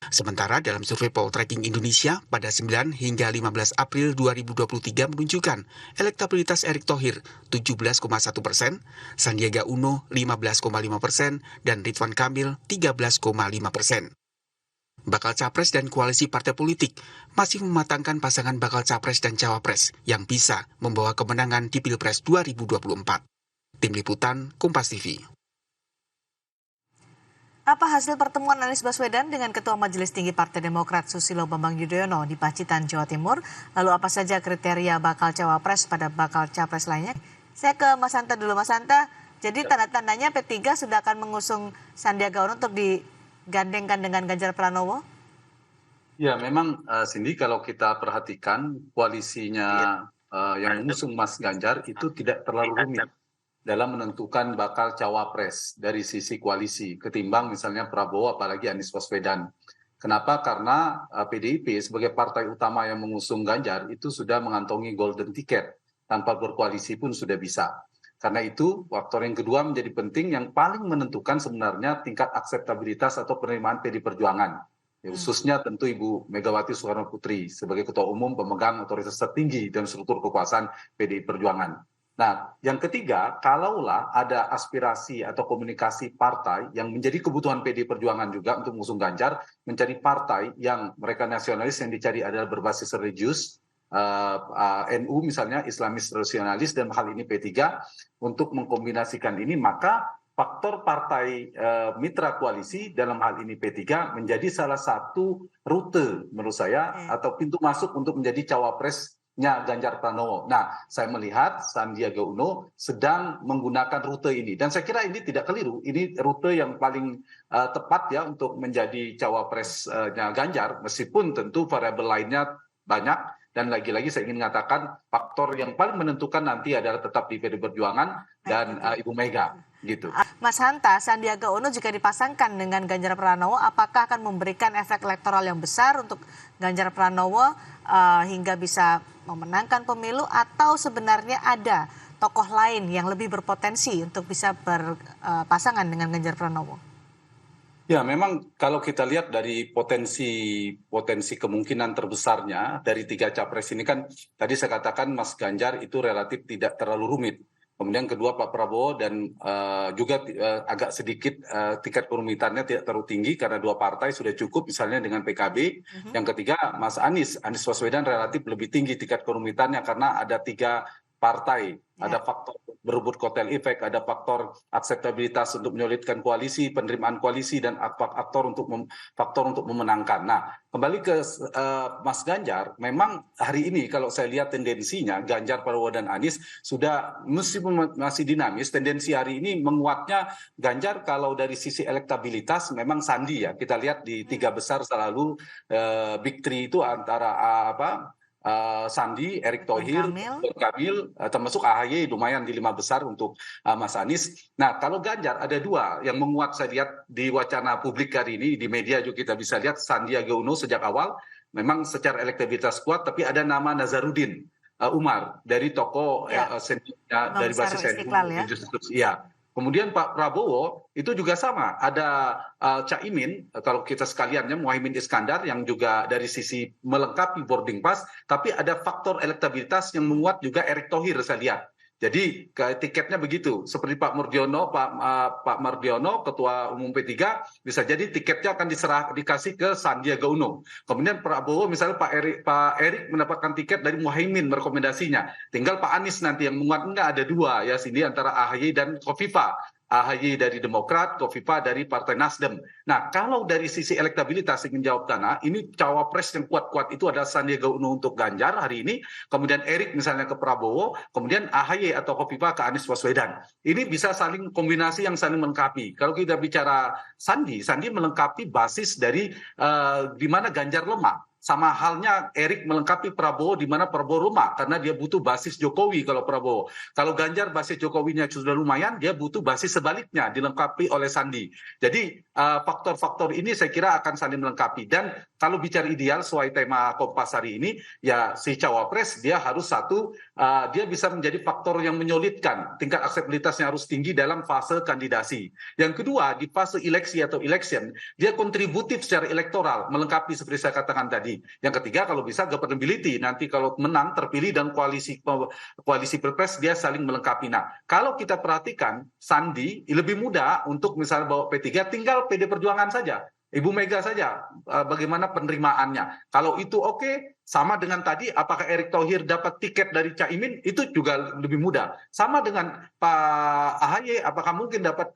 Sementara dalam survei Poltreking Indonesia pada 9 hingga 15 April 2023 menunjukkan elektabilitas Erick Thohir 17,1%, Sandiaga Uno 15,5%, dan Ridwan Kamil 13,5%. Bakal Capres dan koalisi partai politik masih mematangkan pasangan bakal Capres dan Cawapres yang bisa membawa kemenangan di Pilpres 2024. Tim Liputan, Kompas TV. Apa hasil pertemuan Anies Baswedan dengan Ketua Majelis Tinggi Partai Demokrat Susilo Bambang Yudhoyono di Pacitan, Jawa Timur? Lalu apa saja kriteria bakal cawapres pada bakal capres lainnya? Saya ke Mas Hanta dulu, Mas Hanta. Jadi tanda-tandanya P3 sudah akan mengusung Sandiaga Uno untuk digandengkan dengan Ganjar Pranowo? Ya, memang Cindy, kalau kita perhatikan koalisinya yang mengusung Mas Ganjar itu tidak terlalu rumit dalam menentukan bakal cawapres dari sisi koalisi ketimbang misalnya Prabowo apalagi Anies Baswedan. Kenapa? Karena PDIP sebagai partai utama yang mengusung Ganjar itu sudah mengantongi golden ticket, tanpa berkoalisi pun sudah bisa. Karena itu faktor yang kedua menjadi penting, yang paling menentukan sebenarnya tingkat akseptabilitas atau penerimaan PDI Perjuangan. Ya, khususnya tentu Ibu Megawati Soekarno Putri sebagai Ketua Umum pemegang otoritas tertinggi dan struktur kekuasaan PDI Perjuangan. Nah, yang ketiga, kalaulah ada aspirasi atau komunikasi partai yang menjadi kebutuhan PDI Perjuangan juga untuk mengusung Ganjar, mencari partai yang mereka nasionalis yang dicari adalah berbasis religius, NU misalnya, Islamis rasionalis, dan hal ini P3, untuk mengkombinasikan ini, maka faktor partai mitra koalisi dalam hal ini P3 menjadi salah satu rute menurut saya atau pintu masuk untuk menjadi cawapresnya Ganjar Pranowo. Nah, saya melihat Sandiaga Uno sedang menggunakan rute ini, dan saya kira ini tidak keliru. Ini rute yang paling tepat ya untuk menjadi cawapresnya Ganjar, meskipun tentu variabel lainnya banyak. Dan lagi-lagi saya ingin mengatakan faktor yang paling menentukan nanti adalah tetap di PDI Perjuangan dan Ibu Mega. Gitu. Mas Hanta, Sandiaga Uno jika dipasangkan dengan Ganjar Pranowo, apakah akan memberikan efek elektoral yang besar untuk Ganjar Pranowo hingga bisa memenangkan pemilu, atau sebenarnya ada tokoh lain yang lebih berpotensi untuk bisa berpasangan dengan Ganjar Pranowo? Ya, memang kalau kita lihat dari potensi kemungkinan terbesarnya dari tiga capres ini kan, tadi saya katakan Mas Ganjar itu relatif tidak terlalu rumit. Kemudian kedua Pak Prabowo dan juga agak sedikit tingkat kerumitannya tidak terlalu tinggi karena dua partai sudah cukup misalnya dengan PKB. Yang ketiga Mas Anies Baswedan relatif lebih tinggi tingkat kerumitannya karena ada tiga partai. Ada faktor berebut kotel efek, ada faktor akseptabilitas untuk menyulitkan koalisi, penerimaan koalisi, dan faktor untuk memenangkan. Nah, kembali ke Mas Ganjar, memang hari ini kalau saya lihat tendensinya Ganjar, Prabowo, dan Anies sudah meskipun masih dinamis, tendensi hari ini menguatnya Ganjar. Kalau dari sisi elektabilitas memang Sandi ya, kita lihat di tiga besar selalu big three itu antara Sandi, Erick Thohir, Ridwan Kamil, termasuk AHY lumayan di 5 besar untuk Mas Anies. Nah, kalau Ganjar ada dua yang menguat, saya lihat di wacana publik hari ini, di media juga kita bisa lihat Sandiaga Uno sejak awal memang secara elektabilitas kuat, tapi ada nama Nazarudin Umar dari tokoh dari basis NU. Ya. Kemudian Pak Prabowo itu juga sama, ada Caimin, kalau kita sekaliannya Muhaimin Iskandar yang juga dari sisi melengkapi boarding pass, tapi ada faktor elektabilitas yang menguat juga Erick Thohir saya lihat. Jadi tiketnya begitu, seperti Pak Mardiono, Pak Mardiono, Ketua Umum P3, bisa jadi tiketnya akan dikasih ke Sandiaga Uno. Kemudian Prabowo misalnya Pak Erik mendapatkan tiket dari Muhaimin merekomendasinya. Tinggal Pak Anies nanti yang menguat, enggak, ada dua ya sini antara AHY dan Kofifa. AHY dari Demokrat, Kofifa dari Partai Nasdem. Nah, kalau dari sisi elektabilitas ingin jawab Tana, ini cawapres yang kuat-kuat itu adalah Sandiaga Uno untuk Ganjar hari ini, kemudian Erik misalnya ke Prabowo, kemudian AHY atau Kofifa ke Anies Baswedan. Ini bisa saling kombinasi yang saling melengkapi. Kalau kita bicara Sandi melengkapi basis dari di mana Ganjar lemah. sama halnya Erik melengkapi Prabowo di mana Prabowo rumah karena dia butuh basis Jokowi kalau Prabowo. Kalau Ganjar basis Jokowinya sudah lumayan, dia butuh basis sebaliknya dilengkapi oleh Sandi. Jadi faktor-faktor ini saya kira akan saling melengkapi. Dan kalau bicara ideal sesuai tema Kompas hari ini, ya si cawapres dia harus satu, dia bisa menjadi faktor yang menyulitkan, tingkat akseptabilitasnya harus tinggi dalam fase kandidasi. Yang kedua, di fase eleksi atau election, dia kontributif secara elektoral, melengkapi seperti saya katakan tadi. Yang ketiga, kalau bisa governability, nanti kalau menang terpilih dan koalisi pilpres dia saling melengkapi. Nah, kalau kita perhatikan Sandi lebih mudah untuk misalnya bawa P3, tinggal PD Perjuangan saja. Ibu Mega saja bagaimana penerimaannya. Kalau itu oke, sama dengan tadi apakah Erick Thohir dapat tiket dari Caimin, itu juga lebih mudah. Sama dengan Pak AHY, apakah mungkin dapat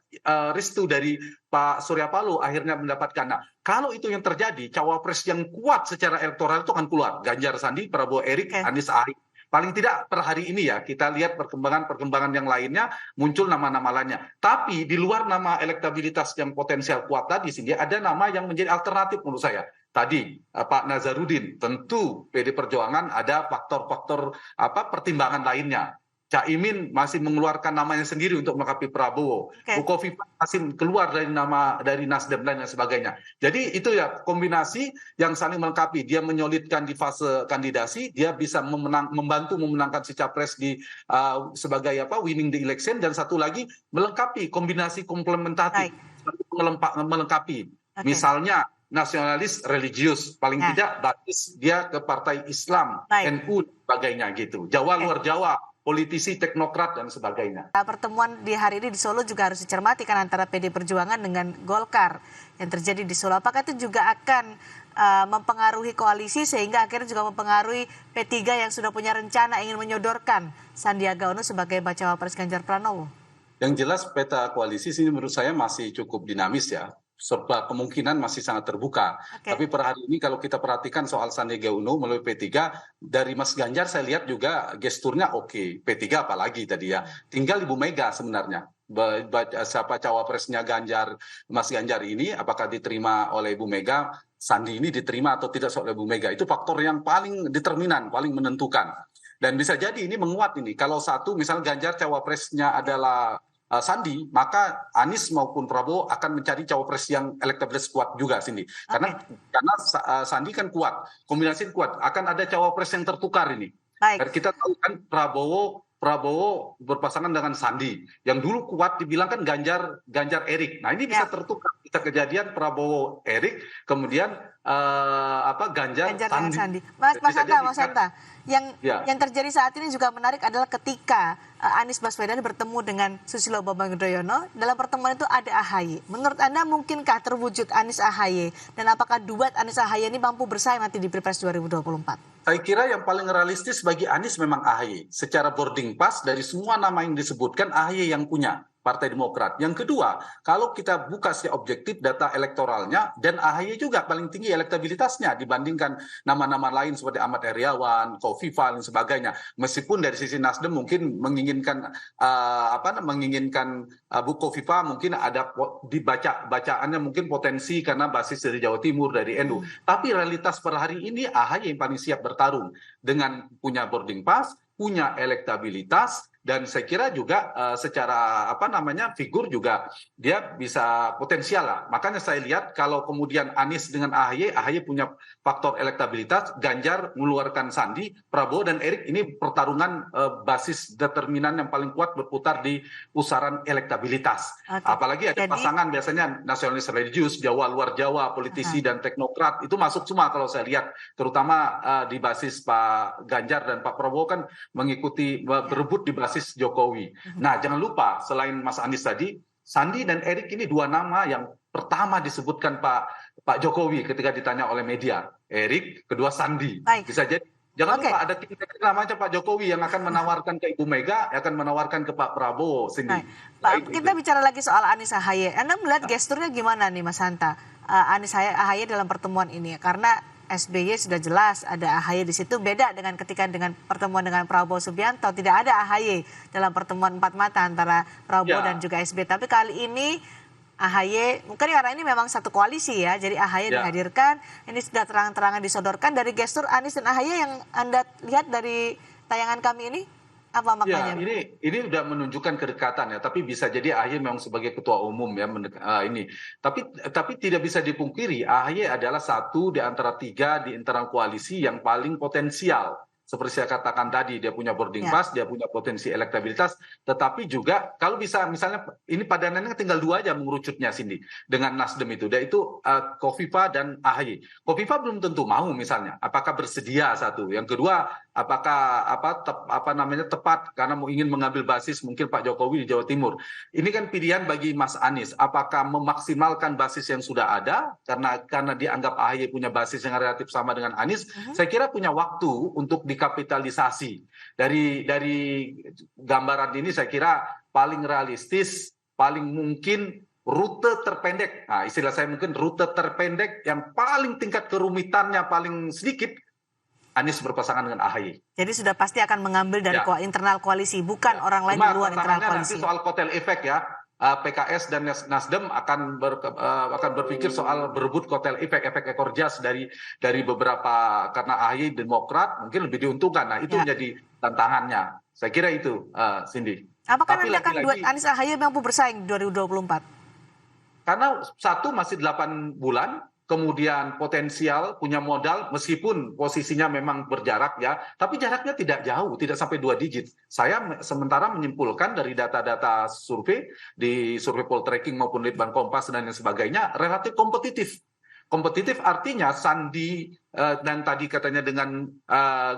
restu dari Pak Surya Paloh akhirnya mendapatkan. Nah, kalau itu yang terjadi, cawapres yang kuat secara elektoral itu akan keluar. Ganjar, Sandi, Prabowo, Erick, Anies, AHY. Paling tidak per hari ini ya, kita lihat perkembangan yang lainnya, muncul nama-nama lainnya. Tapi di luar nama elektabilitas yang potensial kuat tadi, sehingga ada nama yang menjadi alternatif menurut saya. Tadi Pak Nazarudin, tentu PD Perjuangan ada faktor-faktor pertimbangan lainnya. Caimin masih mengeluarkan namanya sendiri untuk melengkapi Prabowo. Bu Kofifa masih keluar dari nama dari Nasdem dan sebagainya. Jadi itu ya kombinasi yang saling melengkapi. Dia menyolidkan di fase kandidasi, dia bisa membantu memenangkan si capres di sebagai winning the election, dan satu lagi melengkapi kombinasi komplementatif, melengkapi. Misalnya nasionalis religius, paling tidak basis dia ke partai Islam, NU, sebagainya gitu. Jawa luar Jawa, politisi, teknokrat, dan sebagainya. Pertemuan di hari ini di Solo juga harus dicermati kan antara PD Perjuangan dengan Golkar yang terjadi di Solo. Apakah itu juga akan mempengaruhi koalisi sehingga akhirnya juga mempengaruhi P3 yang sudah punya rencana ingin menyodorkan Sandiaga Uno sebagai bacawa pres Ganjar Pranowo? Yang jelas peta koalisi ini menurut saya masih cukup dinamis ya. Serba kemungkinan masih sangat terbuka. Tapi per hari ini kalau kita perhatikan soal Sandiaga Uno melalui P3, dari Mas Ganjar saya lihat juga gesturnya oke. P3 apalagi tadi ya. Tinggal Ibu Mega sebenarnya. Siapa cawapresnya Ganjar, Mas Ganjar ini, apakah diterima oleh Ibu Mega, Sandi ini diterima atau tidak oleh Ibu Mega. Itu faktor yang paling determinan, paling menentukan. Dan bisa jadi ini menguat ini. Kalau satu misalnya Ganjar cawapresnya adalah Sandi, maka Anies maupun Prabowo akan mencari cawapres yang elektabilitas kuat juga sini. Karena Sandi kan kuat, kombinasi kuat, akan ada cawapres yang tertukar ini. Kita tahu kan Prabowo berpasangan dengan Sandi, yang dulu kuat dibilang kan Ganjar Erik. Nah ini bisa tertukar, bisa kejadian Prabowo Erik, kemudian Ganjar Sandi. Mas Hanta, yang terjadi saat ini juga menarik adalah ketika Anies Baswedan bertemu dengan Susilo Bambang Yudhoyono, dalam pertemuan itu ada AHY. Menurut Anda mungkinkah terwujud Anies AHY, dan apakah duet Anies AHY ini mampu bersaing nanti di Pilpres 2024? Saya kira yang paling realistis bagi Anies memang AHY. Secara boarding pass dari semua nama yang disebutkan, AHY yang punya Partai Demokrat. Yang kedua, kalau kita buka secara objektif data elektoralnya, dan AHY juga paling tinggi elektabilitasnya dibandingkan nama-nama lain seperti Ahmad Heriawan, Kofifa, dan sebagainya. Meskipun dari sisi Nasdem mungkin menginginkan Bu Kofifa mungkin ada bacaannya mungkin potensi karena basis dari Jawa Timur, dari NU. Tapi realitas per hari ini AHY yang paling siap bertarung dengan punya boarding pass, punya elektabilitas, dan saya kira juga secara figur juga dia bisa potensial lah. Makanya saya lihat kalau kemudian Anies dengan AHY punya faktor elektabilitas, Ganjar mengeluarkan Sandi, Prabowo dan Erik, ini pertarungan basis determinan yang paling kuat berputar di pusaran elektabilitas. Apalagi ada pasangan biasanya nasionalis religius, Jawa luar Jawa, politisi dan teknokrat, itu masuk semua kalau saya lihat, terutama di basis Pak Ganjar dan Pak Prabowo kan mengikuti berebut di basis Jokowi. Nah, jangan lupa selain Mas Anies tadi, Sandi dan Erik ini dua nama yang pertama disebutkan Pak Jokowi ketika ditanya oleh media. Erik, kedua Sandi. Bisa jadi. Jangan lupa ada namanya Pak Jokowi yang akan menawarkan ke Ibu Mega, akan menawarkan ke Pak Prabowo sendiri. Kita bicara lagi soal Anies AHY. Anda melihat gesturnya gimana nih Mas Hanta? Anies AHY dalam pertemuan ini, karena SBY sudah jelas ada AHY di situ, beda dengan ketika dengan pertemuan dengan Prabowo Subianto, tidak ada AHY dalam pertemuan empat mata antara Prabowo dan juga SBY. Tapi kali ini AHY, mungkin karena ini memang satu koalisi ya, jadi AHY Ya. dihadirkan, ini sudah terang-terangan disodorkan dari gestur Anies dan AHY yang Anda lihat dari tayangan kami ini, apa Ya, maknanya? ini udah menunjukkan kedekatan ya, tapi bisa jadi AHY memang sebagai ketua umum ya ini. Tapi tidak bisa dipungkiri AHY adalah satu di antara tiga di internal koalisi yang paling potensial. Seperti saya katakan tadi, dia punya boarding Ya. pass, dia punya potensi elektabilitas, tetapi juga kalau bisa misalnya ini padanannya tinggal dua aja mengerucutnya Cindy dengan Nasdem itu, yaitu Kofifa dan AHY. Kofifa belum tentu mau misalnya, apakah bersedia satu. Yang kedua, apakah tepat karena ingin mengambil basis mungkin Pak Jokowi di Jawa Timur. Ini kan pilihan bagi Mas Anies, apakah memaksimalkan basis yang sudah ada karena dianggap AHY punya basis yang relatif sama dengan Anies. Saya kira punya waktu untuk dikapitalisasi. Dari gambaran ini saya kira paling realistis, paling mungkin rute terpendek. Nah, istilah saya mungkin rute terpendek yang paling tingkat kerumitannya paling sedikit, Anies berpasangan dengan AHY. Jadi sudah pasti akan mengambil dari Ya. internal koalisi, bukan orang lain di Cuma luar internal tantangannya koalisi. nanti soal kotel efek ya. PKS dan Nasdem akan berpikir soal berebut kotel efek ekor jas dari beberapa, karena AHY Demokrat mungkin lebih diuntungkan. Nah, itu Ya. menjadi tantangannya. Saya kira itu, Cindy. Apakah Tapi nanti akan duet lagi-lagi, Anies AHY mampu bersaing 2024? karena satu masih 8 bulan, kemudian potensial punya modal meskipun posisinya memang berjarak ya, tapi jaraknya tidak jauh, tidak sampai 2 digit. Saya sementara menyimpulkan dari data-data survei di survei Poltreking maupun Litbang Kompas dan lain sebagainya relatif kompetitif. Kompetitif artinya Sandi dan tadi katanya dengan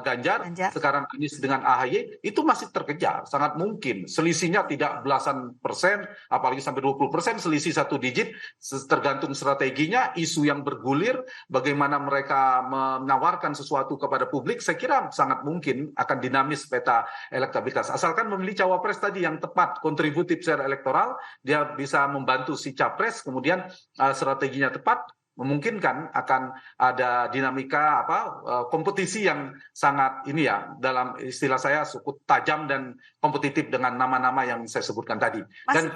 Ganjar, sekarang Anies dengan AHY, itu masih terkejar, sangat mungkin. Selisihnya tidak belasan persen, apalagi sampai 20% selisih 1 digit, tergantung strateginya, isu yang bergulir, bagaimana mereka menawarkan sesuatu kepada publik, saya kira sangat mungkin akan dinamis peta elektabilitas. Asalkan memilih cawapres tadi yang tepat, kontributif secara elektoral, dia bisa membantu si capres, kemudian strateginya tepat, memungkinkan akan ada dinamika kompetisi yang sangat ini ya, dalam istilah saya cukup tajam dan kompetitif dengan nama-nama yang saya sebutkan tadi. Dan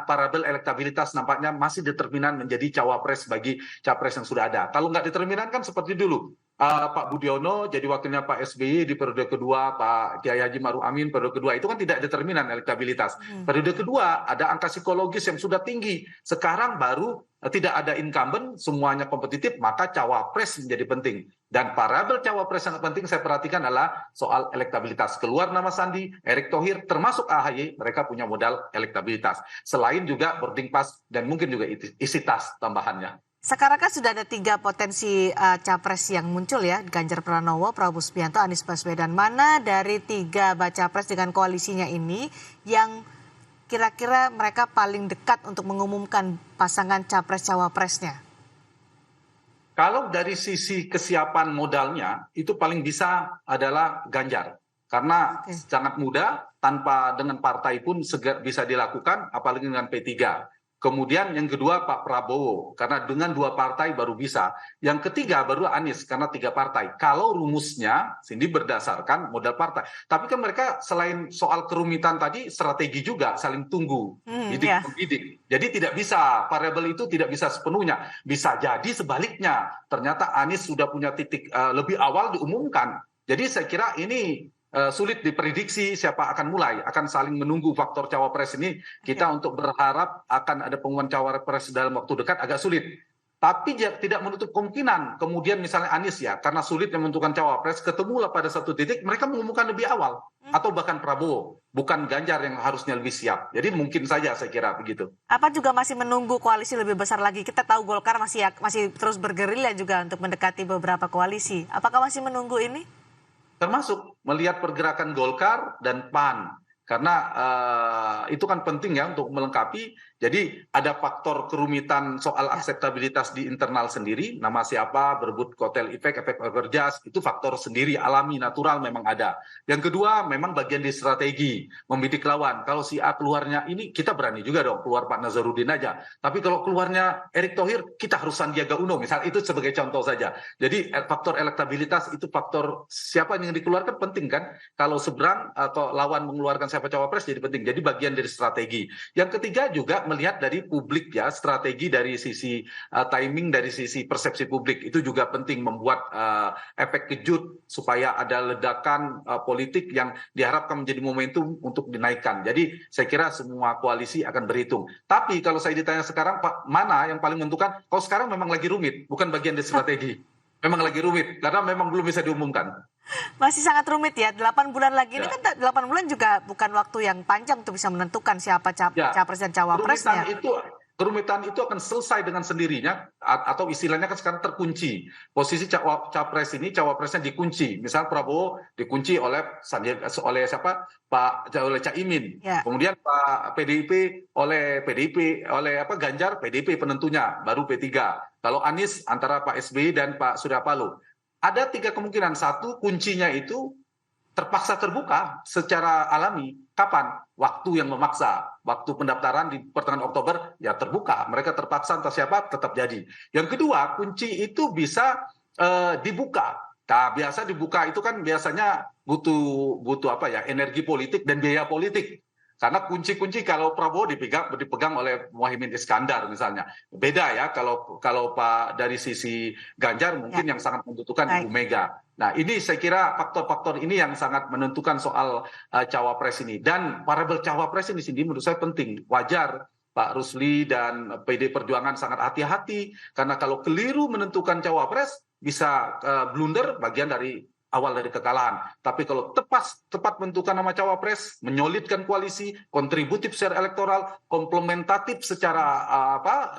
variabel elektabilitas nampaknya masih determinan menjadi cawapres bagi capres yang sudah ada. Kalau nggak determinan kan seperti dulu. Pak Budiono jadi wakilnya Pak SBY di periode kedua, Pak Kiai Haji Maruf Amin periode kedua, itu kan tidak determinan elektabilitas. Periode kedua ada angka psikologis yang sudah tinggi. Sekarang baru tidak ada incumbent, semuanya kompetitif, maka cawapres menjadi penting. Dan variabel cawapres yang penting saya perhatikan adalah soal elektabilitas. Keluar nama Sandi, Erick Thohir, termasuk AHY, mereka punya modal elektabilitas. Selain juga boarding pass dan mungkin juga isi tas tambahannya. Sekarang kan sudah ada 3 potensi capres yang muncul ya, Ganjar Pranowo, Prabowo Subianto, Anies Baswedan. Mana dari 3 baca pres dengan koalisinya ini yang kira-kira mereka paling dekat untuk mengumumkan pasangan capres-cawapresnya? Kalau dari sisi kesiapan modalnya, itu paling bisa adalah Ganjar. Karena sangat mudah, tanpa dengan partai pun bisa dilakukan, apalagi dengan P3. Kemudian yang kedua Pak Prabowo, karena dengan 2 partai baru bisa. Yang ketiga baru Anies, karena 3 partai. Kalau rumusnya, Cindy berdasarkan modal partai. Tapi kan mereka selain soal kerumitan tadi, strategi juga saling tunggu. Bidik. Jadi tidak bisa, variabel itu tidak bisa sepenuhnya. Bisa jadi sebaliknya, ternyata Anies sudah punya titik lebih awal diumumkan. Jadi saya kira ini sulit diprediksi siapa akan mulai, akan saling menunggu faktor cawapres ini. Kita untuk berharap akan ada pengumuman cawapres dalam waktu dekat agak sulit. Tapi tidak menutup kemungkinan kemudian misalnya Anies ya, karena sulitnya menentukan cawapres, ketemulah pada satu titik mereka mengumumkan lebih awal. Atau bahkan Prabowo, bukan Ganjar yang harusnya lebih siap. Jadi mungkin saja saya kira begitu. Apa juga masih menunggu koalisi lebih besar lagi? Kita tahu Golkar masih terus bergerilya juga untuk mendekati beberapa koalisi. Apakah masih menunggu ini? Termasuk melihat pergerakan Golkar dan PAN. Karena itu kan penting ya untuk melengkapi. Jadi ada faktor kerumitan soal akseptabilitas di internal sendiri. Nama siapa, berebut kotel efek ekor jas, itu faktor sendiri, alami, natural memang ada. Yang kedua memang bagian di strategi, membidik lawan. Kalau si A keluarnya ini, kita berani juga dong keluar Pak Nazarudin aja. Tapi kalau keluarnya Erick Thohir, kita harus Sandiaga Uno. Misal itu sebagai contoh saja. Jadi faktor elektabilitas itu faktor siapa yang dikeluarkan penting kan. Kalau seberang atau lawan mengeluarkan siapa cawapres jadi penting. Jadi bagian dari strategi. Yang ketiga juga melihat dari publik ya, strategi dari sisi timing, dari sisi persepsi publik itu juga penting, membuat efek kejut supaya ada ledakan politik yang diharapkan menjadi momentum untuk dinaikkan. Jadi saya kira semua koalisi akan berhitung. Tapi kalau saya ditanya sekarang, Pak, mana yang paling menentukan? Kalau sekarang memang lagi rumit, bukan bagian dari strategi. Memang lagi rumit karena memang belum bisa diumumkan. Masih sangat rumit ya, 8 bulan lagi ini Ya. kan 8 bulan juga bukan waktu yang panjang untuk bisa menentukan siapa Ya, capres dan cawapresnya. kerumitan itu akan selesai dengan sendirinya, atau istilahnya kan sekarang terkunci. Posisi capres ini, cawapresnya dikunci. Misal Prabowo dikunci oleh oleh siapa? Oleh Caimin. Ya. Kemudian Pak PDIP oleh Ganjar, PDIP penentunya, baru P3. Kalau Anies antara Pak SBY dan Pak Surya Paloh. Ada 3 kemungkinan. Satu, kuncinya itu terpaksa terbuka secara alami. Kapan? Waktu yang memaksa. Waktu pendaftaran di pertengahan Oktober ya terbuka. Mereka terpaksa, entah siapa tetap jadi. Yang kedua, kunci itu bisa dibuka. Nah, biasa dibuka itu kan biasanya butuh energi politik dan biaya politik. Karena kunci-kunci kalau Prabowo dipegang oleh Muhaimin Iskandar misalnya. Beda ya kalau Pak dari sisi Ganjar mungkin yang sangat membutuhkan Ibu Mega. Nah, ini saya kira faktor-faktor ini yang sangat menentukan soal cawapres ini. Dan variabel cawapres ini sendiri menurut saya penting. Wajar Pak Rusli dan PD Perjuangan sangat hati-hati karena kalau keliru menentukan cawapres bisa blunder, bagian dari awal dari kekalahan. Tapi kalau tepat menentukan nama cawapres, menyolidkan koalisi, kontributif secara elektoral, komplementatif secara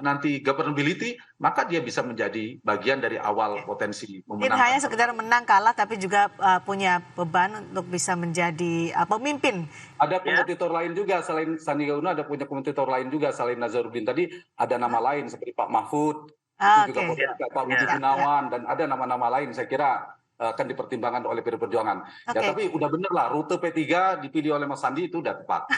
nanti governability, maka dia bisa menjadi bagian dari awal potensi memenangkan. Tidak hanya sekedar menang kalah, tapi juga punya beban untuk bisa menjadi pemimpin. Ada kompetitor lain juga selain Sandiaga Uno, ada punya kompetitor lain juga selain Nazarudin tadi, ada nama lain seperti Pak Mahfud, juga Pak Budi Gunawan, dan ada nama-nama lain saya kira akan dipertimbangkan oleh PD Perjuangan. Ya, tapi udah bener lah, rute P3 dipilih oleh Mas Sandi itu udah tepat.